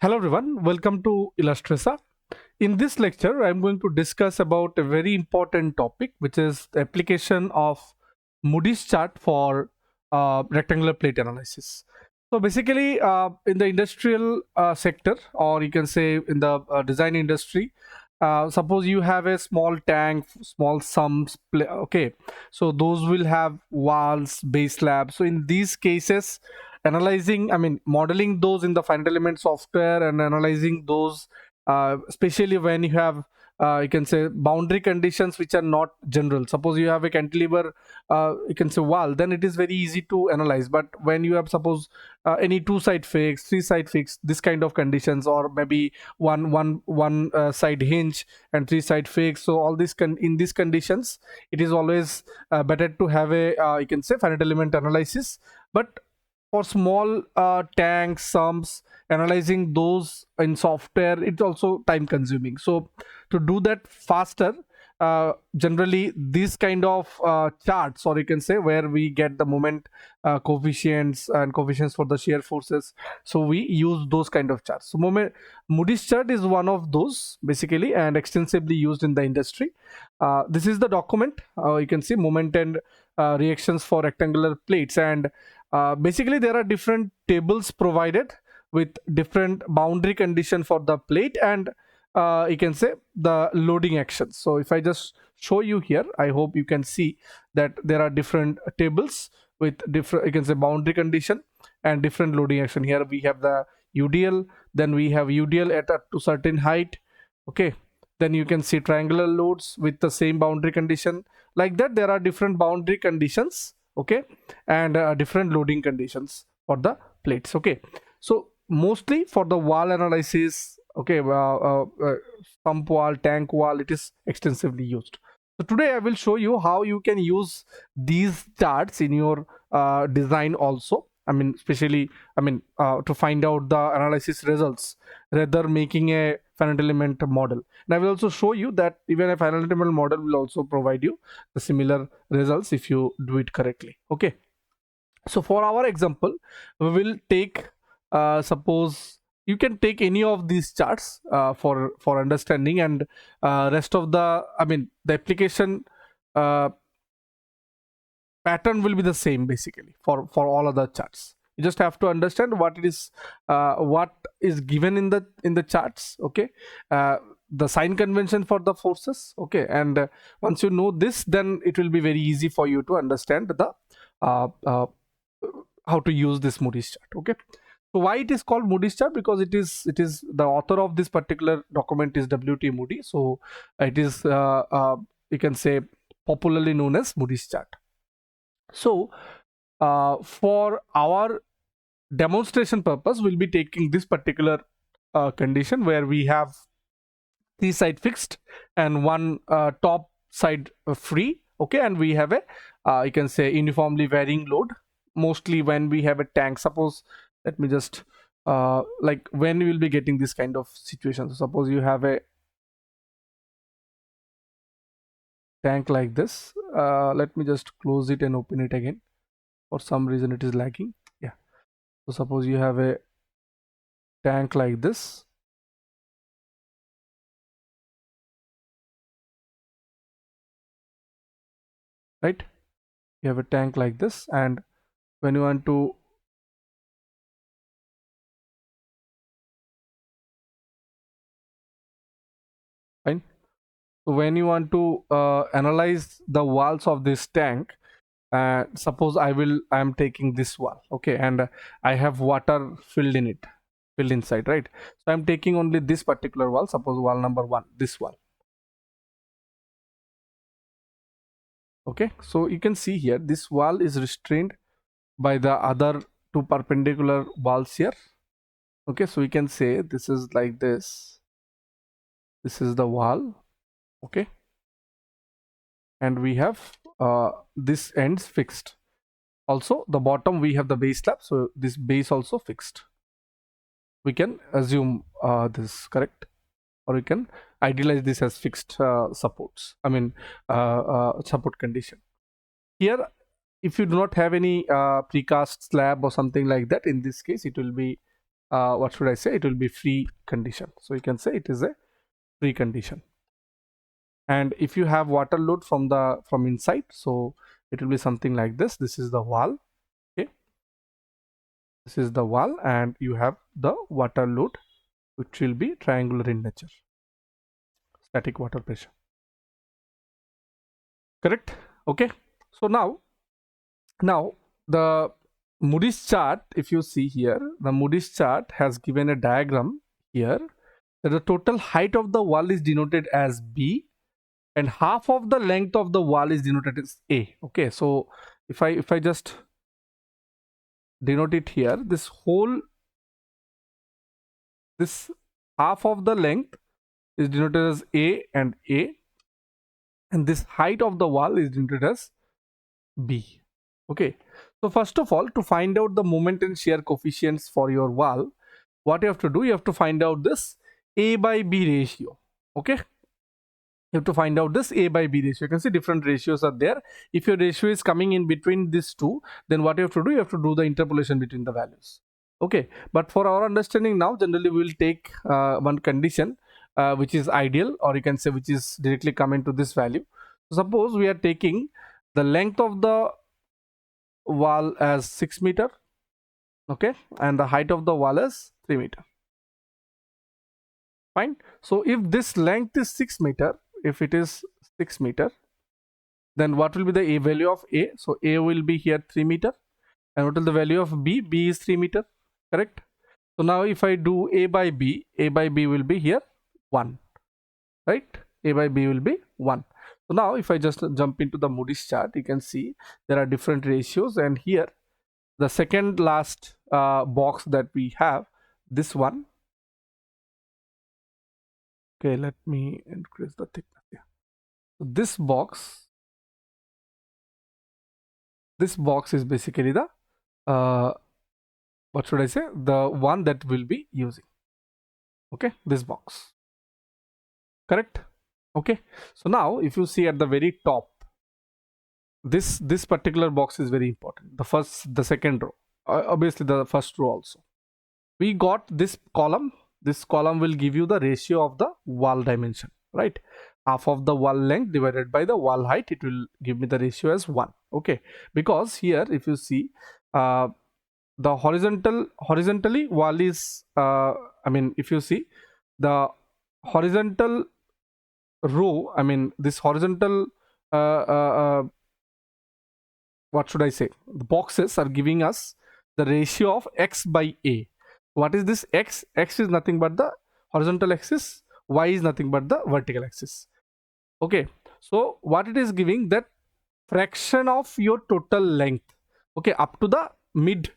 Hello everyone, welcome to 𝐿ustraca. In this lecture, I'm going to discuss about a very important topic, which is the application of Moody's chart for rectangular plate analysis. So basically, in the industrial sector, or you can say in the design industry, suppose you have a small tank, small sumps, okay, so those will have walls, base slabs. So in these cases, modeling those in the final element software and analyzing those, especially when you have you can say boundary conditions which are not general. Suppose you have a cantilever, you can say wall, then it is very easy to analyze. But when you have, suppose, any two side fix, three side fix, this kind of conditions, or maybe one side hinge and three side fix, so all this in these conditions, it is always better to have a you can say finite element analysis. But for small tanks, sumps, analyzing those in software, it's also time consuming. So to do that faster, generally these kind of charts, or you can say where we get the moment coefficients and coefficients for the shear forces, so we use those kind of charts. So Moody's chart is one of those basically, and extensively used in the industry. This is the document. You can see moment and reactions for rectangular plates, and basically there are different tables provided with different boundary condition for the plate, and you can say the loading actions. So if I just show you here, I hope you can see that there are different tables with different, you can say, boundary condition and different loading action. Here we have the UDL, then we have UDL at a to certain height, okay. Then you can see triangular loads with the same boundary condition. Like that, there are different boundary conditions, okay, and different loading conditions for the plates, okay. So mostly for the wall analysis, okay, sump wall, tank wall, it is extensively used. So today I will show you how you can use these charts in your design also. Especially, to find out the analysis results, rather making a finite element model. And I will also show you that even a finite element model will also provide you the similar results if you do it correctly, okay. So for our example, we will take, suppose you can take any of these charts for understanding, and rest of the, the application pattern will be the same basically for all other charts. You just have to understand what is given in the charts, okay. The sign convention for the forces, okay, and once you know this, then it will be very easy for you to understand the uh, uh, how to use this Moody's chart, okay. So why it is called Moody's chart? Because it is the author of this particular document is W.T. Moody, so it is you can say popularly known as Moody's chart. So for our demonstration purpose, we'll be taking this particular condition where we have three side fixed and one top side free, okay, and we have a you can say uniformly varying load. Mostly when we have a tank, suppose, let me just like when we will be getting this kind of situation. So suppose you have a tank like this. Let me just close it and open it again. For some reason it is lagging. Yeah. So suppose you have a tank like this, right? You have a tank like this, and when you want to fine. So when you want to analyze the walls of this tank, suppose I am taking this wall, okay, and I have water filled inside, right? So I'm taking only this particular wall, suppose wall number 1, this wall, okay. So you can see here this wall is restrained by the other two perpendicular walls here, okay. So we can say this is like this is the wall, okay, and we have this ends fixed. Also the bottom we have the base slab, so this base also fixed. We can assume this correct, or we can idealize this as fixed supports, support condition. Here, if you do not have any precast slab or something like that, in this case it will be what should I say, it will be free condition. So you can say it is a free condition. And if you have water load from inside, so it will be something like this. This is the wall. Okay, this is the wall, and you have the water load, which will be triangular in nature, static water pressure. Correct? Okay. So now the Moody's chart, if you see here, the Moody's chart has given a diagram here that the total height of the wall is denoted as B, and half of the length of the wall is denoted as A. Okay, so if I just denote it here, this half of the length is denoted as A, and this height of the wall is denoted as B. Okay, so first of all, to find out the moment and shear coefficients for your wall, what you have to do, you have to find out this A by B ratio. Okay, you have to find out this A by B ratio. You can see different ratios are there. If your ratio is coming in between these two, then what you have to do, you have to do the interpolation between the values. Okay, but for our understanding now, generally we will take one condition which is ideal, or you can say which is directly coming to this value. So suppose we are taking the length of the wall as 6 meter, okay, and the height of the wall is 3 meter. Fine. So if this length is 6 meter, if it is 6 meter, then what will be the A value of A? So A will be here 3 meter, and what is the value of B? B is 3 meter, correct? So now if I do A by B will be here 1, right? A by B will be 1. So now if I just jump into the Moody's chart, you can see there are different ratios, and here the second last box that we have, this one. Okay, let me increase the thickness here. So this box is basically the what should I say, the one that we'll be using. Okay, this box, correct? Okay, so now if you see at the very top, this particular box is very important. The second row, obviously the first row also. We got this column. This column will give you the ratio of the wall dimension, right? Half of the wall length divided by the wall height, it will give me the ratio as 1. Okay, because here if you see the horizontally wall is if you see the horizontal row, this horizontal what should I say, the boxes are giving us the ratio of x by A. What is this x? X is nothing but the horizontal axis, y is nothing but the vertical axis. Okay, so what it is giving, that fraction of your total length, okay, up to the mid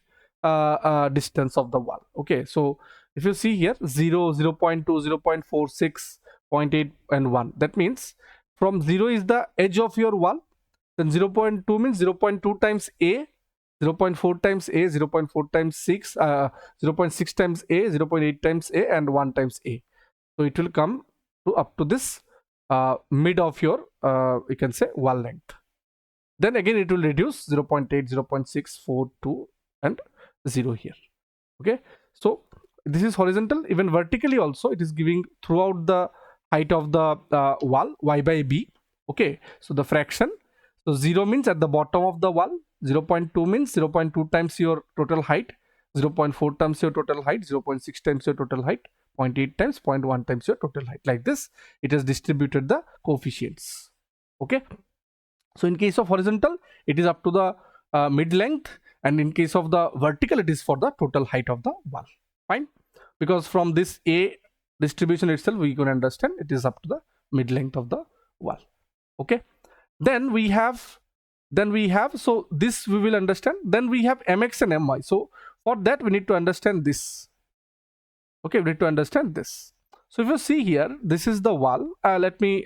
distance of the wall. Okay, so if you see here 0, 0.2, 0.46, 0.8 and 1, that means from 0 is the edge of your wall, then 0.2 means 0.2 times A, 0.4 times A, 0.4 times 6, 0.6 times A, 0.8 times A, and 1 times A. So it will come to up to this mid of your you can say wall length. Then again it will reduce 0.8, 0.6, 4, 2 and 0 here. Okay, so this is horizontal. Even vertically also it is giving throughout the height of the wall, y by B. Okay, so the fraction, so 0 means at the bottom of the wall, 0.2 means 0.2 times your total height, 0.4 times your total height, 0.6 times your total height, 0.8 times, 0.1 times your total height. Like this it has distributed the coefficients. Okay, so in case of horizontal it is up to the mid length, and in case of the vertical it is for the total height of the wall. Fine, because from this A distribution itself we can understand it is up to the mid length of the wall. Okay, then we have so this we will understand. Then we have mx and my. So for that we need to understand this. Okay, we need to understand this. So if you see here, this is the wall. Let me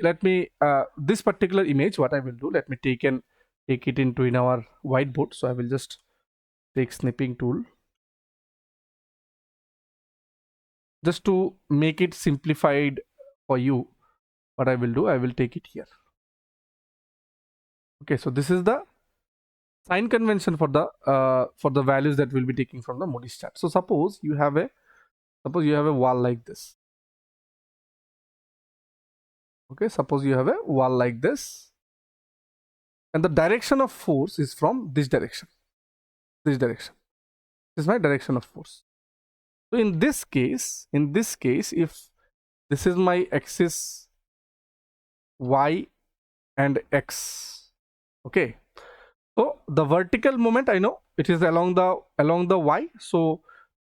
this particular image, what I will do, let me take it into in our whiteboard. So I will just take snipping tool just to make it simplified for you. What I will do, I will take it here. Okay, so this is the sign convention for the values that we'll be taking from the Moody's chart. So suppose you have a Suppose you have a wall like this. Okay, suppose you have a wall like this, and the direction of force is from this direction. This direction. This is my direction of force. So in this case, if this is my axis y and x, okay. So the vertical moment, I know it is along the y. So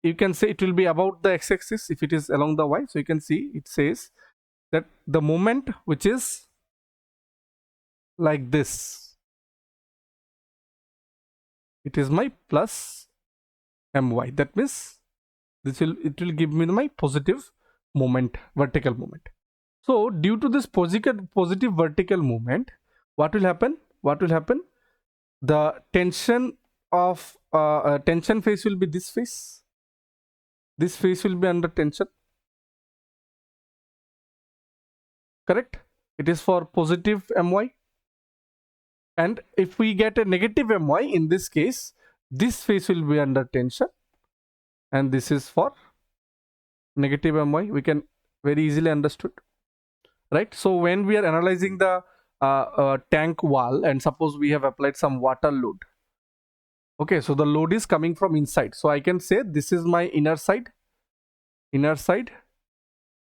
you can say it will be about the x-axis if it is along the y. So you can see it says that the moment which is like this, it is my plus my. That means it will give me my positive moment, vertical moment. So due to this positive vertical movement, what will happen? The tension of tension phase will be this phase. This phase will be under tension. Correct? It is for positive my. And if we get a negative my, in this case, this phase will be under tension. And this is for negative my. We can very easily understood. Right? So when we are analyzing the tank wall, and suppose we have applied some water load. Okay, so the load is coming from inside. So I can say this is my inner side,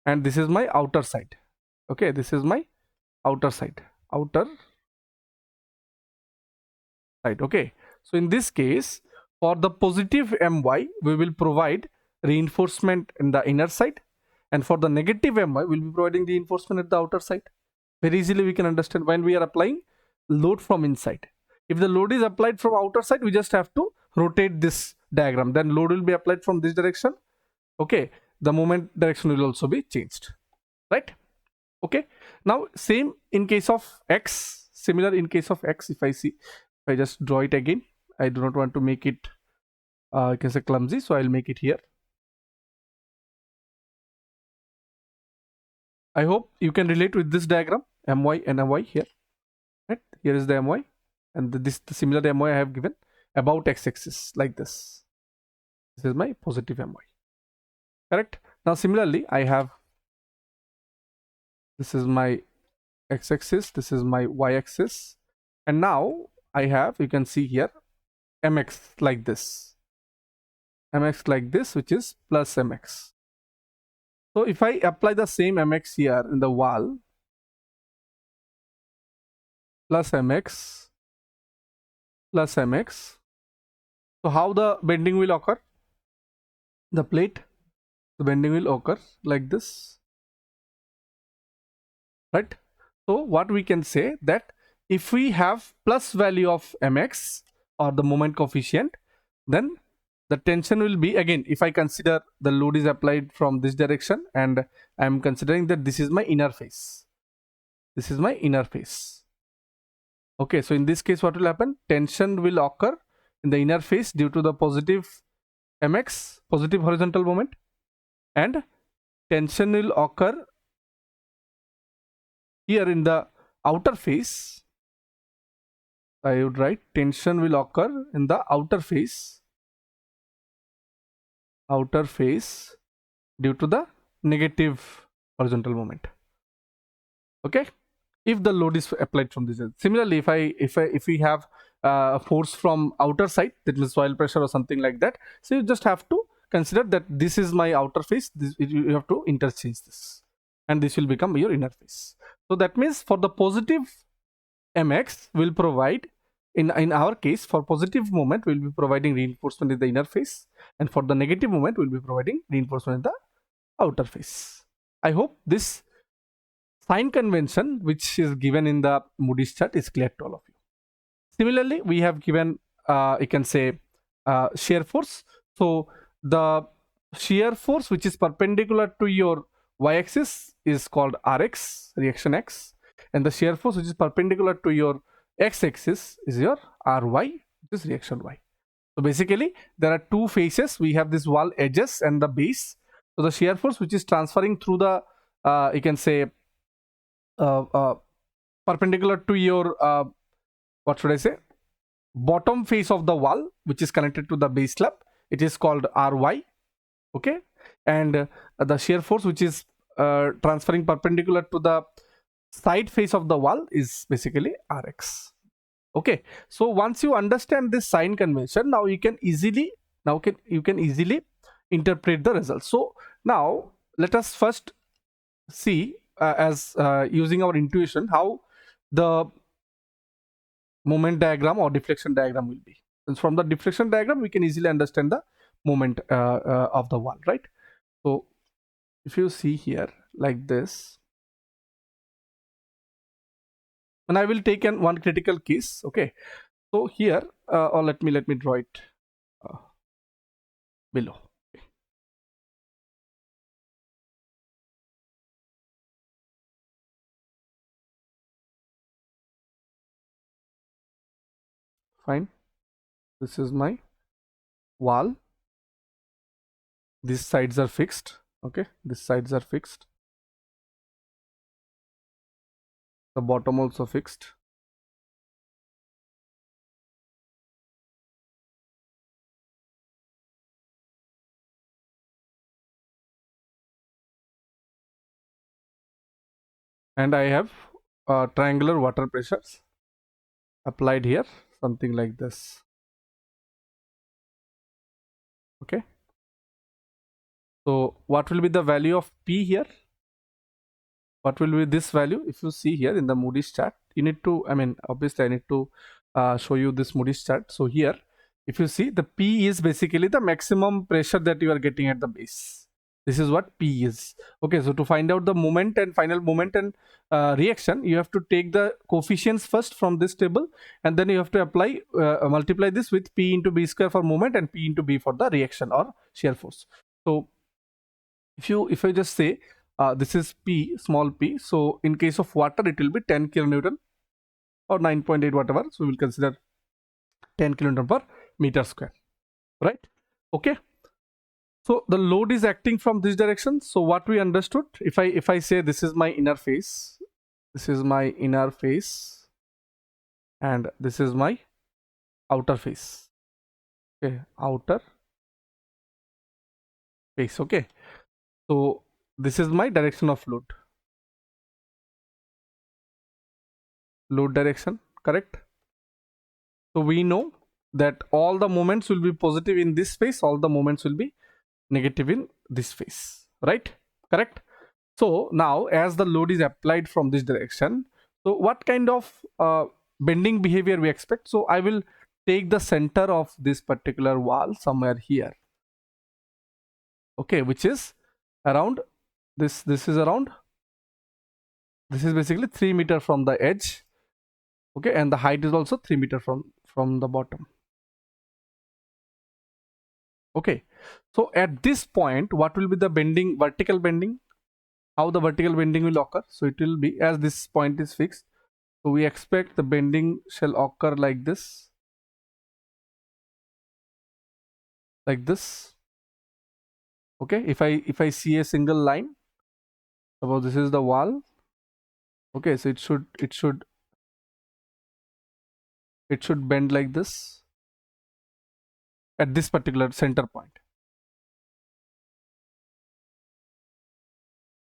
and this is my outer side. Okay, this is my outer side. Okay, so in this case, for the positive my, we will provide reinforcement in the inner side, and for the negative my, we will be providing reinforcement at the outer side. Very easily we can understand when we are applying load from inside. If the load is applied from outer side, we just have to rotate this diagram. Then load will be applied from this direction. Okay, the moment direction will also be changed. Right? Okay. Now same in case of x. Similar in case of x. If I just draw it again, I do not want to make it I can say clumsy, so I'll make it here. I hope you can relate with this diagram, my and my here. Right? Here is the my, and the similar my I have given about x-axis like this. This is my positive my. Correct? Now similarly, I have, this is my x-axis, this is my y-axis, and now I have, you can see here, mx like this, which is plus mx. So if I apply the same mx here in the wall, plus mx, so how the bending will occur? The bending will occur like this, right? So what we can say that if we have plus value of mx or the moment coefficient, then the tension will be, again, if I consider the load is applied from this direction and I am considering that this is my inner face. This is my inner face. Okay, so in this case what will happen? Tension will occur in the inner face due to the positive mx, positive horizontal moment, and tension will occur here in the outer face. I would write tension will occur in the outer face due to the negative horizontal moment. Okay, if the load is applied from this. Similarly, if we have force from outer side, that means soil pressure or something like that, so you just have to consider that this is my outer face, you have to interchange this, and this will become your inner face. So that means for the positive mx will provide, in our case, for positive moment we will be providing reinforcement in the inner face, and for the negative moment we will be providing reinforcement in the outer face. I hope this sign convention which is given in the Moody's chart is clear to all of you. Similarly, we have given you can say shear force. So the shear force which is perpendicular to your y-axis is called Rx, reaction x, and the shear force which is perpendicular to your x-axis is your Ry, which is reaction y. So basically there are two faces. We have this wall edges and the base. So the shear force which is transferring through the you can say perpendicular to your what should I say, bottom face of the wall which is connected to the base slab, it is called Ry. Okay, and the shear force which is transferring perpendicular to the side face of the wall is basically Rx. Okay, so once you understand this sign convention, now you can easily interpret the results. So now let us first see as using our intuition how the moment diagram or deflection diagram will be. And from the deflection diagram we can easily understand the moment of the wall, right? So if you see here like this, and I will take one critical case. Okay, so here or let me draw it uh, below. Okay. Fine, this is my wall, these sides are fixed. Okay, these sides are fixed, the bottom also fixed. And I have triangular water pressures applied here, something like this. Okay, so what will be the value of P here? What will be this value? If you see here in the Moody's chart, you need to, I mean, obviously I need to show you this Moody's chart. So here, if you see, the P is basically the maximum pressure that you are getting at the base. This is what P is. Okay, so to find out the moment and final moment and reaction, you have to take the coefficients first from this table, and then you have to apply multiply this with P into B square for moment and P into B for the reaction or shear force. So if I just say this is P, small p, so in case of water it will be 10 kilonewton or 9.8 whatever, so we will consider 10 kilonewton per meter square, right? Okay, so the load is acting from this direction. So what we understood, if I say this is my inner face, this is my inner face, and this is my outer face. Okay, outer face. Okay, so this is my direction of load direction, correct? So we know that all the moments will be positive in this face, all the moments will be negative in this face, right? Correct. So now as the load is applied from this direction, so what kind of bending behavior we expect? So I will take the center of this particular wall somewhere here, okay, which is around this is around, this is basically 3 meter from the edge, okay, and the height is also 3 meter from the bottom. Okay, so at this point what will be the bending, vertical bending, how the vertical bending will occur? So it will be, as this point is fixed, so we expect the bending shall occur like this, okay. If I see a single line, suppose this is the wall, okay, so it should bend like this at this particular center point,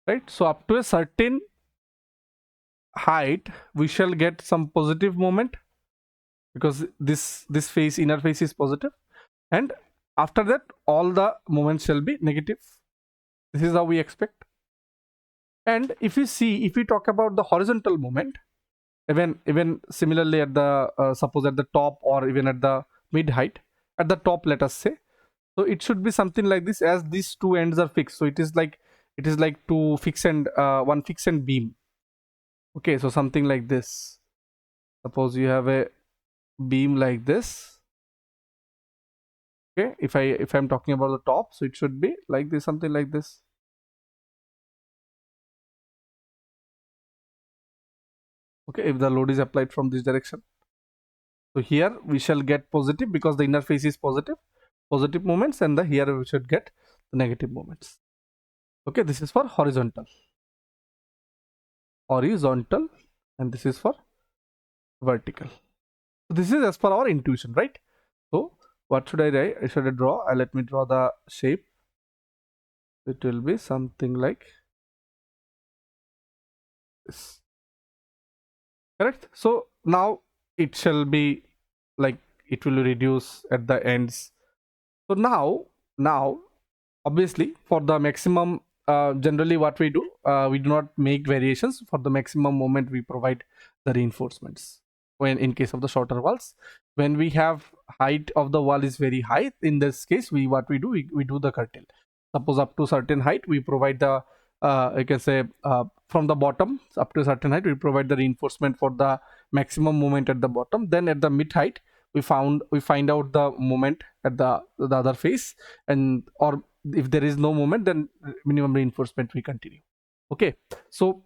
right? So up to a certain height we shall get some positive moment, because this face, inner face, is positive, and after that all the moments shall be negative. This is how we expect. And if you see, if we talk about the horizontal moment, even similarly at the suppose at the top or even at the mid height, at the top let us say, so it should be something like this, as these two ends are fixed, so it is like two fixed and one fixed and beam. Okay, so something like this, suppose you have a beam like this. Okay, if I'm talking about the top, so it should be like this, something like this. Okay, if the load is applied from this direction, so here we shall get positive because the inner face is positive moments, and the here we should get the negative moments. Okay, this is for horizontal, and this is for vertical. So this is as per our intuition, right? So what should I write? Should I draw? Let me draw the shape. it will be something like this, correct? So now it shall be like it will reduce at the ends. So now obviously for the maximum, generally what we do not make variations. For the maximum moment we provide the reinforcements. When in case of the shorter walls, when we have height of the wall is very high, in this case we do the curtail. Suppose up to certain height we provide the I can say from the bottom up to a certain height we provide the reinforcement for the maximum moment at the bottom. Then at the mid height we find out the moment at the other face, and or if there is no moment, then minimum reinforcement we continue. Okay, so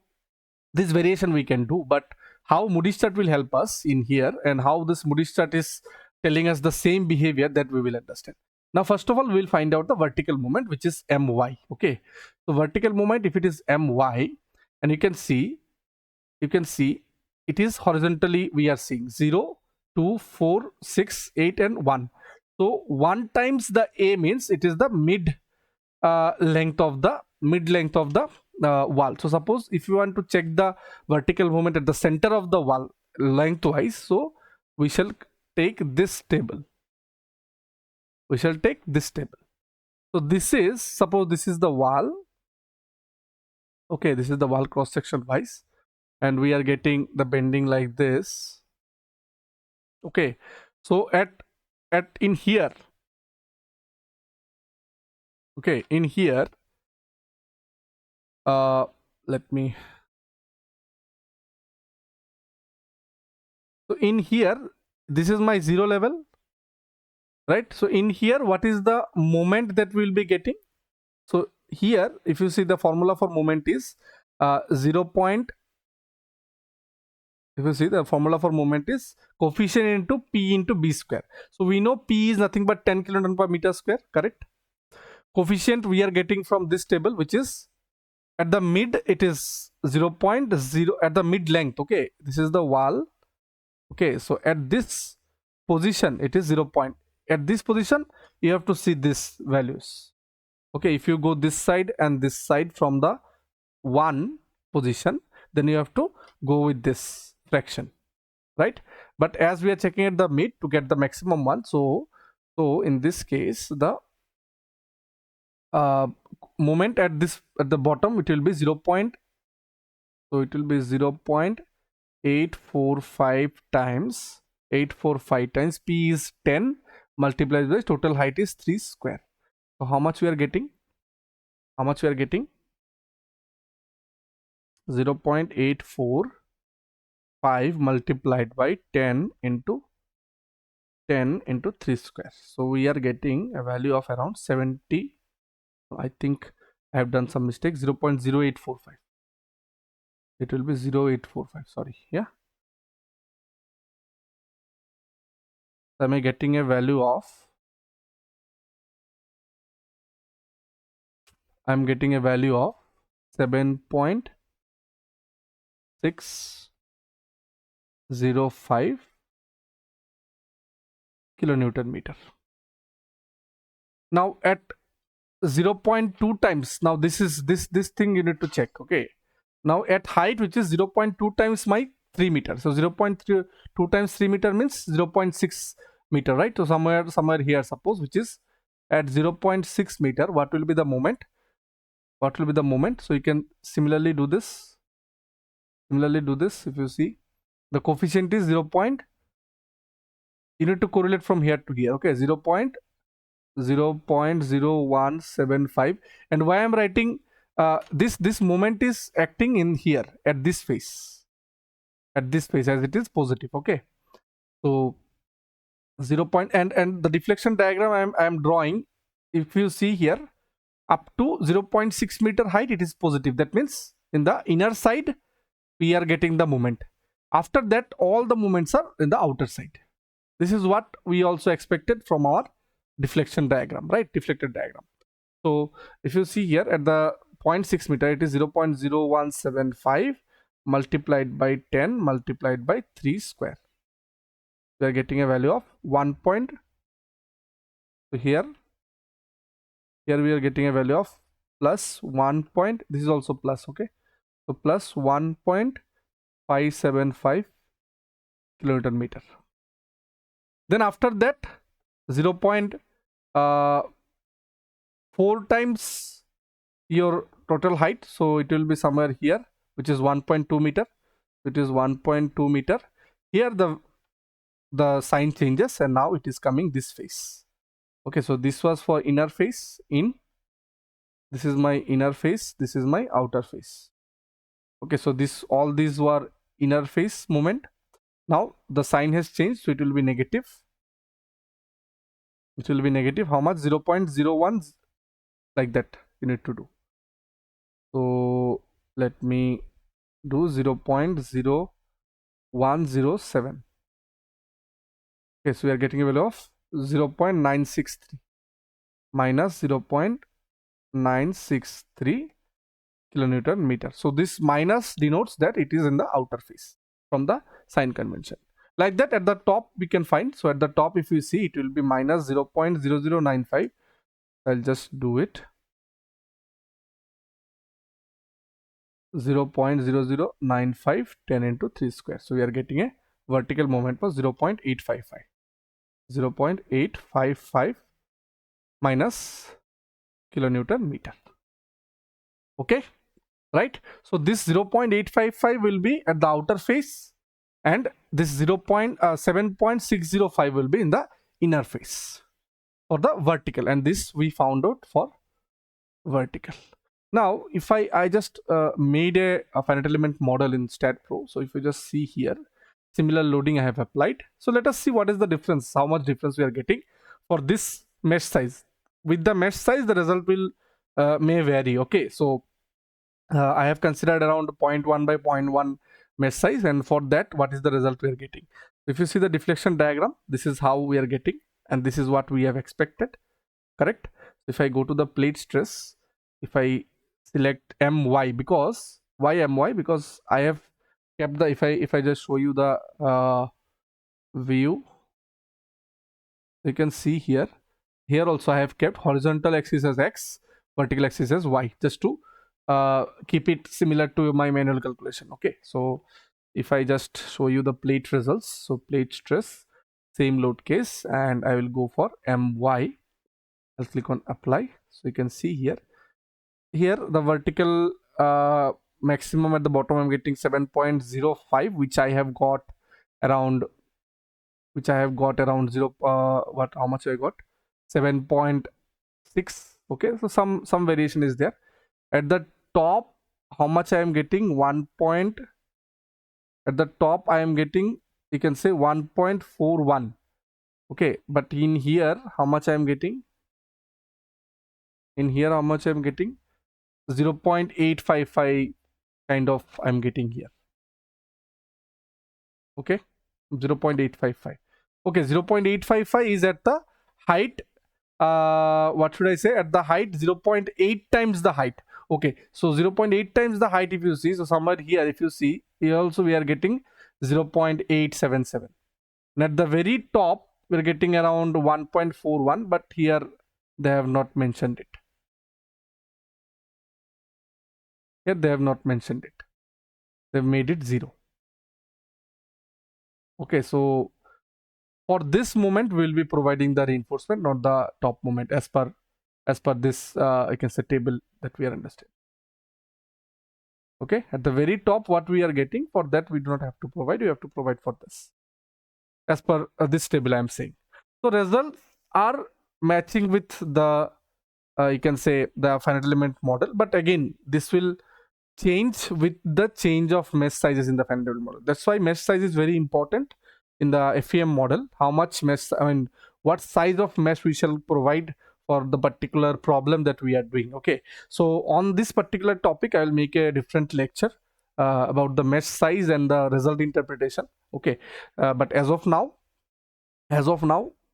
this variation we can do, but how Moody's chart will help us in here, and how this Moody's chart is telling us the same behavior, that we will understand. Now first of all we will find out the vertical moment, which is my. Okay, so vertical moment, if it is my, and you can see it is horizontally, we are seeing 0, 2, 4, 6, 8 and 1. So 1 times the a means it is the mid length of the wall. So suppose if you want to check the vertical movement at the center of the wall lengthwise, so we shall take this table. So this is, suppose this is the wall. Okay, this is the wall cross section wise, and we are getting the bending like this. Okay, so at in here, okay, in here, let me, so in here this is my 0 level, right? So in here what is the moment that we will be getting? So here if you see, the formula for moment is 0. If you see, the formula for moment is coefficient into p into b square. So we know p is nothing but 10 kilonewton per meter square, correct? Coefficient we are getting from this table, which is at the mid it is 0.0 at the mid length. Okay, this is the wall. Okay, so at this position it is 0. At this position you have to see these values. Okay, if you go this side and this side from the 1 position, then you have to go with this fraction, right? But as we are checking at the mid to get the maximum one, so in this case the moment at the bottom, it will be 0. So it will be 0.845 times 845 times p is 10 multiplied by total height is 3 square. So how much we are getting? 0.845 multiplied by 10 into 3 square. So we are getting a value of around 70. I think I have done some mistake. 0.0845. It will be 0.845. Sorry. Yeah. So am I getting a value of? I'm getting a value of 7.605 kilonewton meter. Now at 0.2 times, now this thing you need to check. Okay, now at height, which is 0.2 times my 3 meter, so 0.2 times 3 meter means 0.6 meter, right? So somewhere here, suppose, which is at 0.6 meter, what will be the moment? So you can similarly do this. If you see, the coefficient is 0. You need to correlate from here to here. Okay, 0.0175. And why I'm writing this moment is acting in here at this face, as it is positive. Okay, so 0. And the deflection diagram I am drawing, if you see here, up to 0.6 meter height it is positive. That means in the inner side we are getting the moment. After that all the moments are in the outer side. This is what we also expected from our deflection diagram, right? Deflected diagram. So if you see here at the 0.6 meter, it is 0.0175 multiplied by 10 multiplied by 3 square. We are getting a value of 1. So here we are getting a value of plus 1 point, this is also plus, okay, so plus 1.575 kilonewton meter. Then after that 0.4 times your total height, so it will be somewhere here, which is 1.2 meter. It is 1.2 meter. Here the sign changes and now it is coming this face. Okay, so this was for inner face in, this is my inner face, this is my outer face. Okay, so this, all these were inner face moment. Now the sign has changed, so it will be negative. It will be negative. How much? 0.01, like that you need to do. So let me do 0.0107. Okay, so we are getting a value of 0.963 minus 0.963 kilonewton meter. So this minus denotes that it is in the outer face from the sign convention. Like that at the top we can find. So at the top, if you see, it will be minus 0.0095. I'll just do it. 0.0095 10 into 3 square. So we are getting a vertical moment for 0.855. 0.855 minus kilonewton meter. Okay, right? So this 0.855 will be at the outer face, and this 7.605 will be in the inner face for the vertical, and this we found out for vertical. Now if I just made a finite element model in StatPro. So if you just see here, similar loading I have applied. So let us see what is the difference, how much difference we are getting for this mesh size. With the mesh size, the result will may vary. Okay, so I have considered around 0.1 by 0.1 mesh size, and for that, what is the result we are getting? If you see the deflection diagram, this is how we are getting, and this is what we have expected, correct? If I go to the plate stress, if I select my, because why my? Because I have kept the, if I just show you the view, you can see here also I have kept horizontal axis as x, vertical axis as y, just to keep it similar to my manual calculation. Okay, so if I just show you the plate results, so plate stress, same load case, and I will go for my. I'll click on apply. So you can see here the vertical maximum at the bottom I'm getting 7.05, which I have got around 0 how much I got, 7.6. okay, so some variation is there. At the top, how much I am getting, at the top I am getting, you can say 1.41. okay, but in here how much I am getting, 0.855 kind of I'm getting here. Okay, 0.855. okay, 0.855 is at the height, what should I say, at the height 0.8 times the height. Okay, so 0.8 times the height, if you see, so somewhere here, if you see here also we are getting 0.877, and at the very top we're getting around 1.41, but here they have not mentioned it. Here they have not mentioned it, they've made it 0. okay, so for this moment we will be providing the reinforcement, not the top moment, as per this I can say table that we are understanding. Okay, at the very top what we are getting, for that we do not have to provide, we have to provide for this as per this table I am saying. So results are matching with the you can say the finite element model, but again this will change with the change of mesh sizes in the finite element model. That's why mesh size is very important in the FEM model. How much mesh, I mean what size of mesh we shall provide for the particular problem that we are doing. Okay, so on this particular topic I will make a different lecture about the mesh size and the result interpretation. Okay, but as of now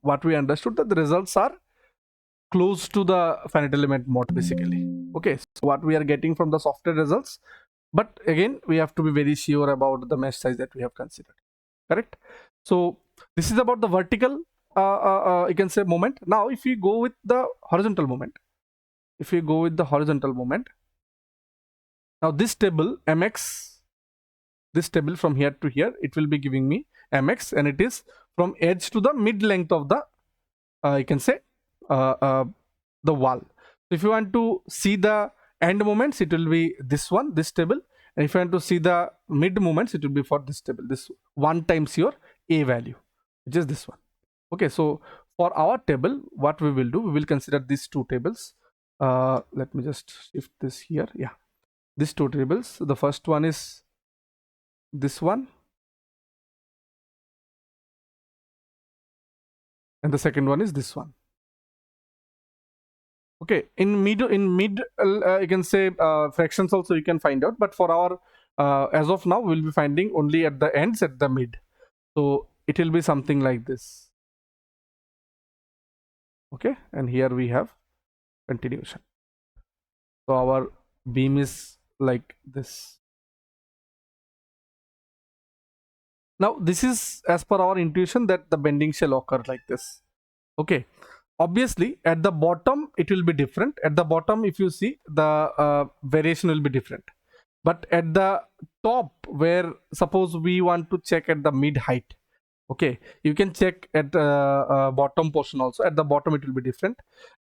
what we understood, that the results are close to the finite element model basically. Okay, so what we are getting from the software results, but again we have to be very sure about the mesh size that we have considered, correct? So this is about the vertical you can say moment. Now if we go with the horizontal moment, if we go with the horizontal moment, now this table mx, this table from here to here, it will be giving me mx, and it is from edge to the mid length of the you can say the wall. So if you want to see the end moments, it will be this one, this table, and if you want to see the mid moments, it will be for this table, this 1 times your a value, which is this one. Okay, so for our table, what we will do, we will consider these two tables. Let me just shift this here. Yeah, these two tables. The first one is this one, and the second one is this one. Okay, in mid you can say fractions also you can find out, but for our as of now we'll be finding only at the ends, at the mid. So it will be something like this. Okay, and here we have continuation. So our beam is like this. Now this is as per our intuition that the bending shall occur like this. Okay, obviously at the bottom it will be different. At the bottom, if you see, the variation will be different, but at the top, where suppose we want to check at the mid height, okay, you can check at bottom portion also. At the bottom it will be different.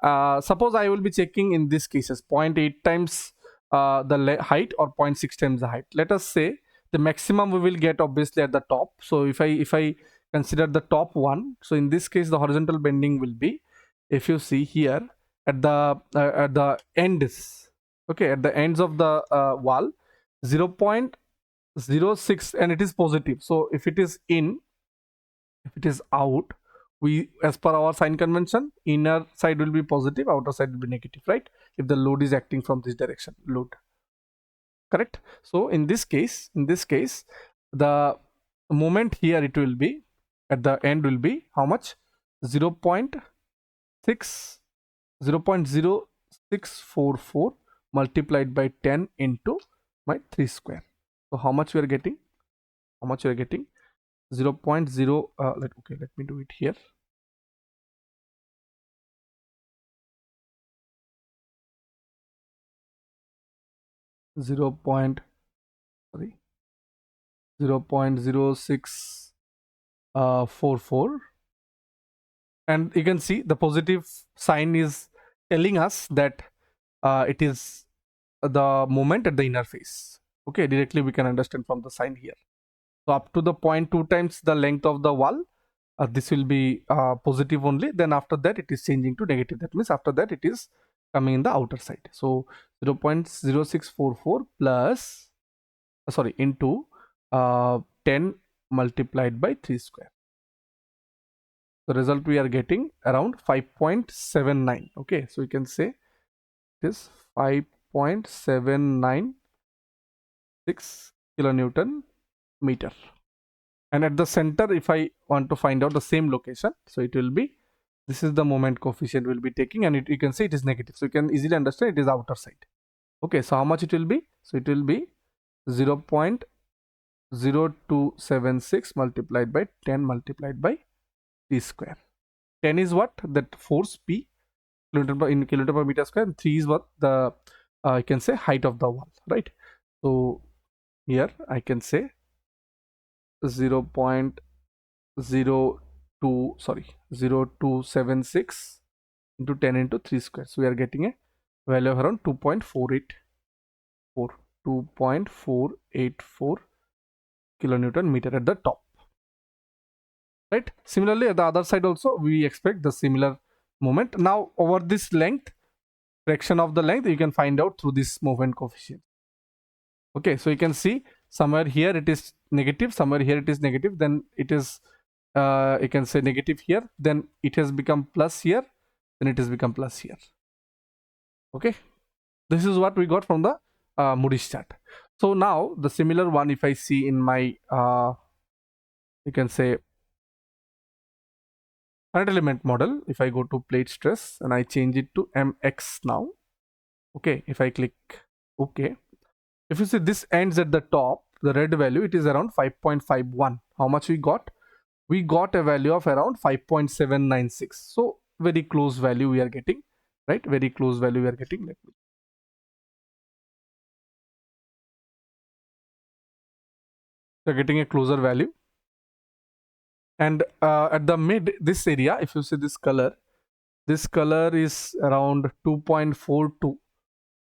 Suppose I will be checking in this cases 0.8 times the height or 0.6 times the height. Let us say the maximum we will get obviously at the top. So if I consider the top one, so in this case the horizontal bending will be, if you see here at the ends, okay, at the ends of the wall, 0.06, and it is positive. So if it is in, if it is out, we, as per our sign convention, inner side will be positive, outer side will be negative, right? If the load is acting from this direction, load, correct? So in this case, the moment here, it will be at the end will be how much? 0.0644 multiplied by 10 into my 3 square. So how much we are getting? 0.0 let me do it here. 0.0644, and you can see the positive sign is telling us that it is the moment at the inner face. Okay, directly we can understand from the sign here. So up to the 0.2 times the length of the wall, this will be positive only. Then after that it is changing to negative. That means after that it is coming in the outer side. So 0.0644 plus into 10 multiplied by 3 square. The result we are getting around 5.79. Okay, so you can say it is 5.796 kilonewton meter. And at the center, if I want to find out the same location, so it will be, this is the moment coefficient will be taking, and you can say it is negative. So you can easily understand it is outer side. Okay, so how much it will be? So it will be 0.0276 multiplied by 10 multiplied by t square. 10 is what? That force P in kilometer per meter square, and 3 is what? The I can say height of the wall, right? So here I can say 0.0276 into 10 into 3 square. So we are getting a value of around 2.484 kilonewton meter at the top, right? Similarly at the other side also we expect the similar moment. Now over this length, fraction of the length, you can find out through this moment coefficient. Okay, so you can see somewhere here it is negative, somewhere here it is negative, then it is you can say negative here, then it has become plus here, then it has become plus here. Okay, this is what we got from the Moody's chart. So now the similar one, if I see in my you can say finite element model, if I go to plate stress and I change it to mx now, okay, if I click OK, if you see this ends at the top, the red value, it is around 5.51. How much we got? We got a value of around 5.796. So very close value we are getting right? Very close value we are getting. Let me. So getting a closer value, and at the mid this area, if you see this color is around 2.42.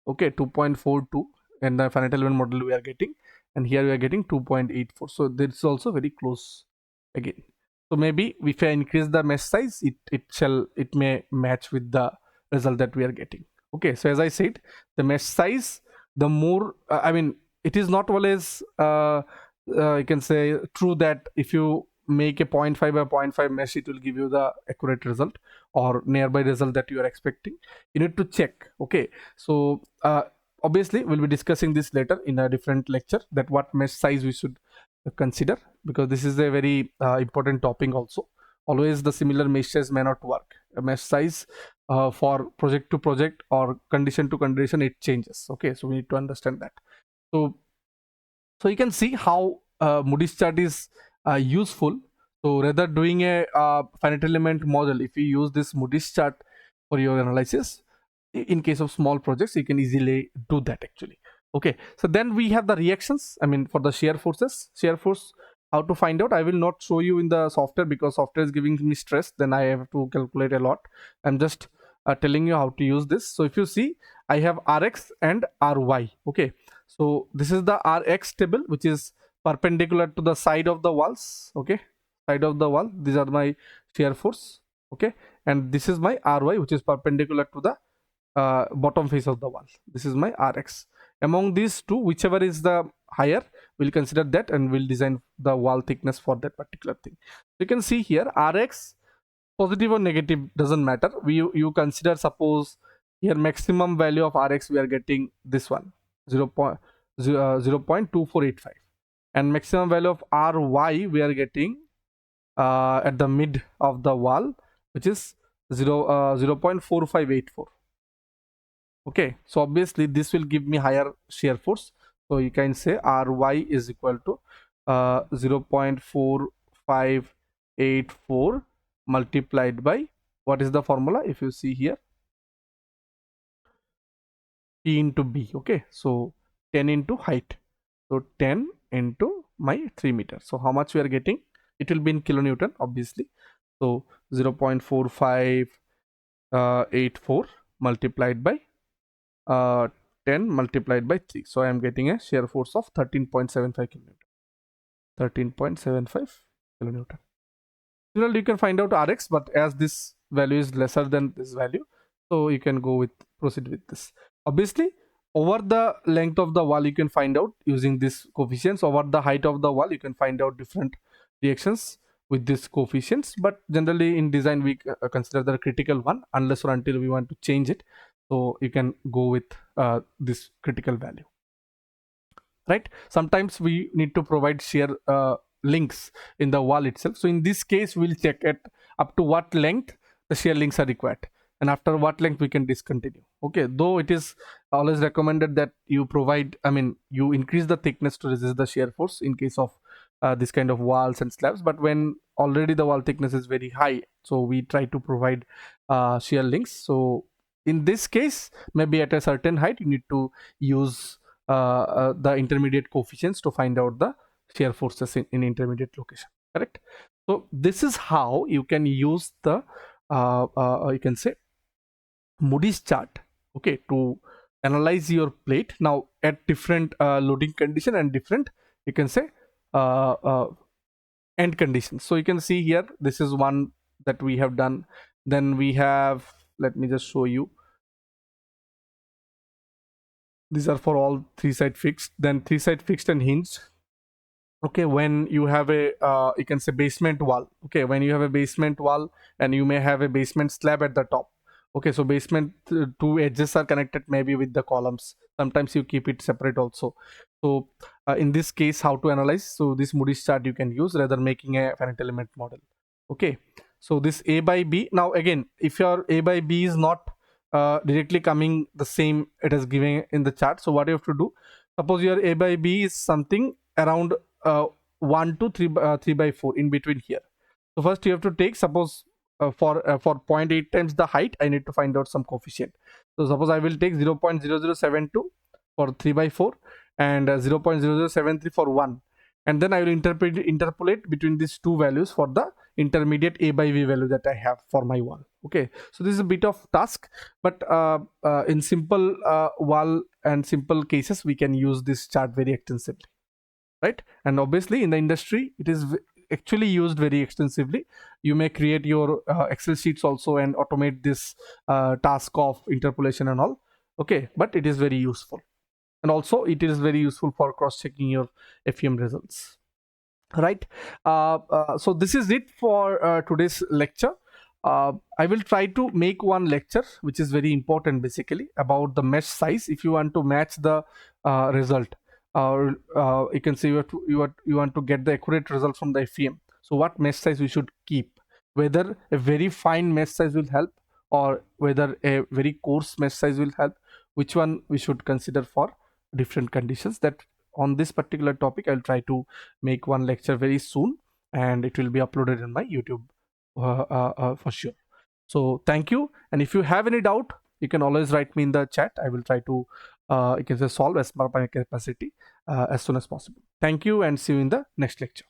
Okay, 2.42, and the finite element model we are getting, and here we are getting 2.84. So this is also very close again. So maybe if I increase the mesh size, it may match with the result that we are getting. Okay, so as I said, the mesh size, the more I mean, it is not always you can say true that if you make a 0.5 by 0.5 mesh, it will give you the accurate result or nearby result that you are expecting. You need to check. Okay, so obviously we'll be discussing this later in a different lecture, that what mesh size we should consider, because this is a very important topic also. Always the similar meshes may not work. A mesh size for project to project or condition to condition, it changes. Okay, so we need to understand that. So you can see how Moody's chart is useful. So rather doing a finite element model, if you use this Moody's chart for your analysis, in case of small projects, you can easily do that actually. Okay, so then we have the reactions. I mean, for the shear forces, shear force, how to find out, I will not show you in the software because software is giving me stress, then I have to calculate a lot. I'm just telling you how to use this. So if you see, I have Rx and Ry. Okay, so this is the Rx table, which is perpendicular to the side of the walls. Okay, side of the wall, these are my shear force. Okay, and this is my Ry, which is perpendicular to the bottom face of the wall. This is my Rx. Among these two, whichever is the higher, we'll consider that and we'll design the wall thickness for that particular thing. You can see here, Rx, positive or negative doesn't matter. You consider, suppose here maximum value of Rx we are getting this one, 0.2485, and maximum value of Ry we are getting at the mid of the wall, which is 0.4584. Okay, so obviously this will give me higher shear force. So you can say Ry is equal to 0.4584 multiplied by, what is the formula? If you see here, P into B. Okay, so 10 into height, so 10 into my 3 meters. So how much we are getting? It will be in kilonewton obviously. So 0.4584 multiplied by 10 multiplied by 3. So I am getting a shear force of 13.75 kilonewton. 13.75 kilonewton. Similarly, you can find out Rx, but as this value is lesser than this value, so you can proceed with this. Obviously, over the length of the wall, you can find out using these coefficients. Over the height of the wall, you can find out different reactions with these coefficients. But generally, in design, we consider the critical one, unless or until we want to change it. So you can go with this critical value, right? Sometimes we need to provide shear links in the wall itself. So in this case, we'll check at up to what length the shear links are required, and after what length we can discontinue. Okay, though it is always recommended that you provide, I mean, you increase the thickness to resist the shear force in case of this kind of walls and slabs. But when already the wall thickness is very high, so we try to provide shear links. So in this case, maybe at a certain height, you need to use the intermediate coefficients to find out the shear forces in intermediate location. Correct. So this is how you can use the you can say Moody's chart, okay, to analyze your plate now at different loading condition and different, you can say end conditions. So you can see here, this is one that we have done. Then we have, let me just show you, these are for all 3-side fixed, then 3-side fixed and hinged. Okay, when you have a you can say basement wall. Okay, when you have a basement wall and you may have a basement slab at the top. Okay, so basement two edges are connected maybe with the columns. Sometimes you keep it separate also. So in this case, how to analyze? So this Moody's chart you can use rather making a finite element model. Okay, so this A by B. Now again, if your A by B is not directly coming the same it is giving in the chart, so what you have to do? Suppose your A by B is something around 1 to 3 by 4 in between here. So first you have to take, suppose for 0.8 times the height, I need to find out some coefficient. So suppose I will take 0.0072 for 3 by 4 and 0.0073 for 1, and then I will interpolate between these two values for the intermediate a by v value that I have for my wall. Okay, so this is a bit of task, but in simple wall and simple cases we can use this chart very extensively, right? And obviously in the industry it is actually used very extensively. You may create your Excel sheets also and automate this task of interpolation and all. Okay, but it is very useful, and also it is very useful for cross-checking your FEM results, right? So this is it for today's lecture. I will try to make one lecture which is very important, basically about the mesh size. If you want to match the result, you can say you want to get the accurate result from the FEM. So what mesh size we should keep? Whether a very fine mesh size will help, or whether a very coarse mesh size will help. Which one we should consider for different conditions? That on this particular topic I'll try to make one lecture very soon, and it will be uploaded in my YouTube for sure. So thank you, and if you have any doubt, you can always write me in the chat. I will try to you can say solve as per my capacity as soon as possible. Thank you, and see you in the next lecture.